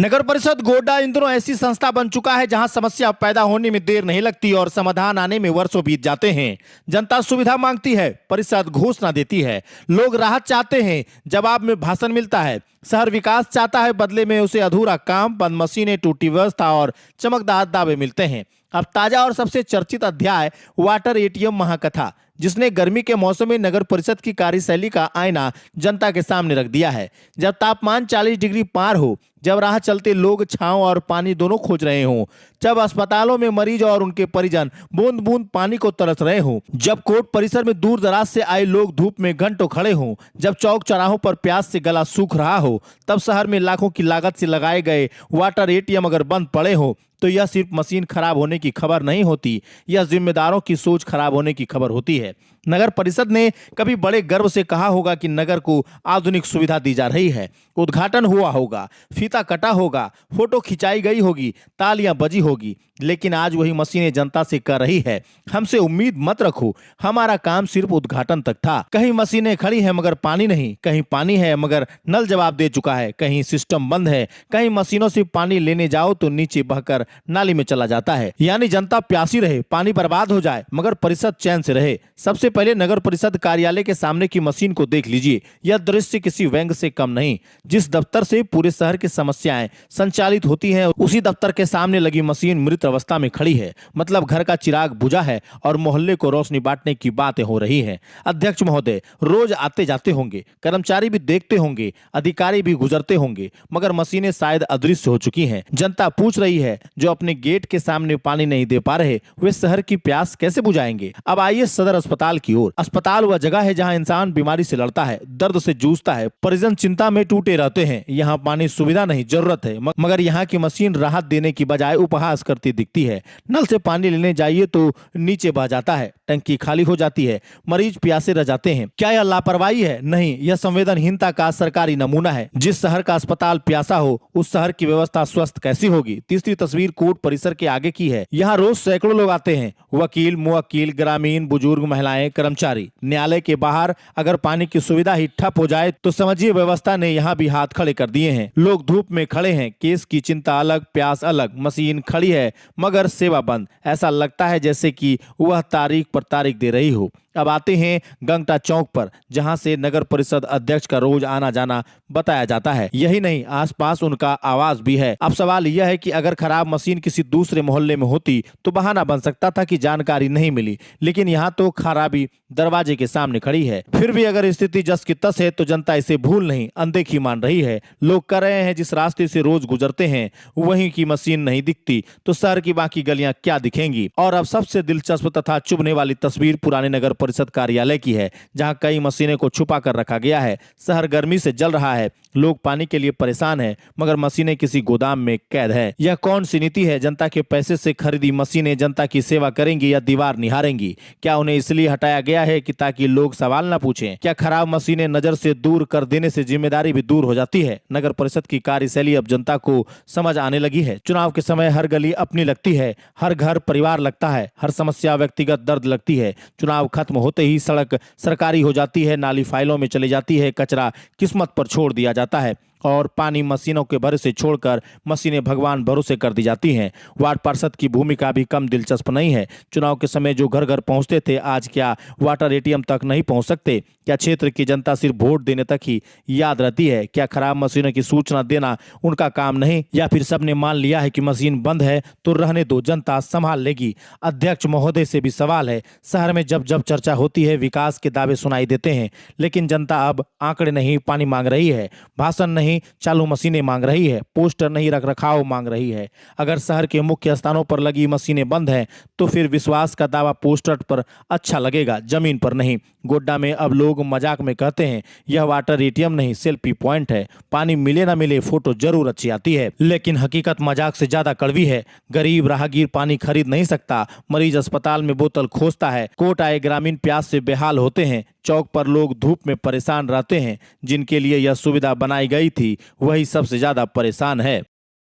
नगर परिषद गोड्डा इन दिनों ऐसी संस्था बन चुका है जहां समस्या पैदा होने में देर नहीं लगती और समाधान आने में वर्षों बीत जाते हैं। जनता सुविधा मांगती है, परिषद घोषणा देती है, लोग राहत चाहते हैं, जवाब में भाषण मिलता है। शहर विकास चाहता है, बदले में उसे अधूरा काम, बंद मशीनें, टूटी व्यवस्था और चमकदार दावे मिलते हैं। अब ताजा और सबसे चर्चित अध्याय वाटर एटीएम महाकथा, जिसने गर्मी के मौसम में नगर परिषद की कार्यशैली का आईना जनता के सामने रख दिया है। जब तापमान 40 डिग्री पार हो, जब राह चलते लोग छांव और पानी दोनों खोज रहे हों, जब अस्पतालों में मरीज और उनके परिजन बूंद बूंद पानी को तरस रहे हों, जब कोर्ट परिसर में दूर दराज से आए लोग धूप में घंटों खड़े हों, जब चौक चौराहों पर प्यास से गला सूख रहा हो, तब शहर में लाखों की लागत से लगाए गए वाटर एटीएम अगर बंद पड़े हो तो यह सिर्फ मशीन खराब होने की खबर नहीं होती, यह जिम्मेदारों की सोच खराब होने की खबर होती है। नगर परिषद ने कभी बड़े गर्व से कहा होगा कि नगर को आधुनिक सुविधा दी जा रही है, उद्घाटन हुआ होगा, फीता कटा होगा, फोटो खिंचाई गई होगी, तालियां बजी होगी, लेकिन आज वही मशीनें जनता से कर रही है, हमसे उम्मीद मत रखो, हमारा काम सिर्फ उद्घाटन तक था। कहीं मशीनें खड़ी हैं मगर पानी नहीं, कहीं पानी है मगर नल जवाब दे चुका है, कहीं सिस्टम बंद है, कहीं मशीनों से पानी लेने जाओ तो नीचे बहकर नाली में चला जाता है। यानी जनता प्यासी रहे, पानी बर्बाद हो जाए, मगर परिषद चैन से रहे। सबसे पहले नगर परिषद कार्यालय के सामने की मशीन को देख लीजिए। यह दृश्य किसी व्यंग से कम नहीं। जिस दफ्तर से पूरे शहर की समस्याएं संचालित होती हैं, उसी दफ्तर के सामने लगी मशीन मृत अवस्था में खड़ी है। मतलब घर का चिराग बुझा है और मोहल्ले को रोशनी बांटने की बातें हो रही हैं। अध्यक्ष महोदय रोज आते जाते होंगे, कर्मचारी भी देखते होंगे, अधिकारी भी गुजरते होंगे, मगर मशीनें शायद अदृश्य हो चुकी हैं। जनता पूछ रही है, जो अपने गेट के सामने पानी नहीं दे पा रहे, वे शहर की प्यास कैसे बुझाएंगे? अब आइए सदर अस्पताल की ओर। अस्पताल वह जगह है जहां इंसान बीमारी से लड़ता है, दर्द से जूझता है, परिजन चिंता में टूटे रहते हैं। यहाँ पानी सुविधा नहीं, जरूरत है, मगर यहाँ की मशीन राहत देने की बजाय उपहास करती दिखती है। नल से पानी लेने जाइए तो नीचे बह जाता है, टंकी खाली हो जाती है, मरीज प्यासे रह जाते हैं। क्या यह लापरवाही है? नहीं, यह संवेदनहीनता का सरकारी नमूना है। जिस शहर का अस्पताल प्यासा हो, उस शहर की व्यवस्था स्वस्थ कैसी होगी? तीसरी तस्वीर कोर्ट परिसर के आगे की है। यहाँ रोज सैकड़ों लोग आते हैं, वकील, मुवक्किल, ग्रामीण, बुजुर्ग, महिलाएं, कर्मचारी। न्यायालय के बाहर अगर पानी की सुविधा ही ठप हो जाए तो समझिए व्यवस्था ने यहाँ भी हाथ खड़े कर दिए हैं। लोग धूप में खड़े हैं, केस की चिंता अलग, प्यास अलग, मशीन खड़ी है मगर सेवा बंद। ऐसा लगता है जैसे कि वह तारीख पर तारीख दे रही हो। अब आते हैं गंगटा चौक पर, जहां से नगर परिषद अध्यक्ष का रोज आना जाना बताया जाता है। यही नहीं, आसपास उनका आवाज भी है। अब सवाल यह है कि अगर खराब मशीन किसी दूसरे मोहल्ले में होती तो बहाना बन सकता था कि जानकारी नहीं मिली, लेकिन यहाँ तो खराबी दरवाजे के सामने खड़ी है। फिर भी अगर स्थिति जस की तस है तो जनता इसे भूल नहीं, अनदेखी मान रही है। लोग कह रहे हैं, जिस रास्ते से रोज गुजरते हैं वहीं की मशीन नहीं दिखती तो शहर की बाकी गलियां क्या दिखेंगी? और अब सबसे दिलचस्प तथा चुभने वाली तस्वीर पुराने नगर परिषद कार्यालय की है, जहां कई मशीनें को छुपा कर रखा गया है। शहर गर्मी से जल रहा है, लोग पानी के लिए परेशान हैं, मगर मशीनें किसी गोदाम में कैद है। यह कौन सी नीति है? जनता के पैसे से खरीदी मशीनें जनता की सेवा करेंगी या दीवार निहारेंगी? क्या उन्हें इसलिए हटाया गया है कि ताकि लोग सवाल न पूछें? क्या खराब मशीनें नजर से दूर कर देने से जिम्मेदारी भी दूर हो जाती है? नगर परिषद की कार्यशैली अब जनता को समझ आने लगी है। चुनाव के समय हर गली अपनी लगती है, हर घर परिवार लगता है, हर समस्या व्यक्तिगत दर्द लगती है। चुनाव खत्म होते ही सड़क सरकारी हो जाती है, नाली फाइलों में चली जाती है, कचरा किस्मत पर छोड़ दिया जाता है और पानी मशीनों के भरोसे छोड़कर मशीनें भगवान भरोसे कर दी जाती हैं। वार्ड पार्षद की भूमिका भी कम दिलचस्प नहीं है। चुनाव के समय जो घर घर पहुंचते थे, आज क्या वाटर एटीएम तक नहीं पहुंच सकते? क्या क्षेत्र की जनता सिर्फ वोट देने तक ही याद रहती है? क्या खराब मशीनों की सूचना देना उनका काम नहीं? या फिर सबने मान लिया है कि मशीन बंद है तो रहने दो, जनता संभाल लेगी? अध्यक्ष महोदय से भी सवाल है। शहर में जब जब चर्चा होती है, विकास के दावे सुनाई देते हैं, लेकिन जनता अब आंकड़े नहीं पानी मांग रही है, भाषण नहीं चालू मशीनें मांग रही है, पोस्टर नहीं रख रखाव मांग रही है। अगर शहर के मुख्य स्थानों पर लगी मशीनें बंद हैं तो फिर विश्वास का दावा पोस्टर पर अच्छा लगेगा, जमीन पर नहीं। गोड्डा में अब लोग मजाक में कहते हैं, यह वाटर एटीएम नहीं सेल्फी पॉइंट है। पानी मिले ना मिले फोटो जरूर अच्छी आती है, लेकिन हकीकत मजाक से ज्यादा कड़वी है। गरीब राहगीर पानी खरीद नहीं सकता, मरीज अस्पताल में बोतल खोजता है, कोर्ट आए ग्रामीण प्यास से बेहाल होते हैं, चौक पर लोग धूप में परेशान रहते हैं। जिनके लिए यह सुविधा बनाई गई थी वही सबसे ज्यादा परेशान है।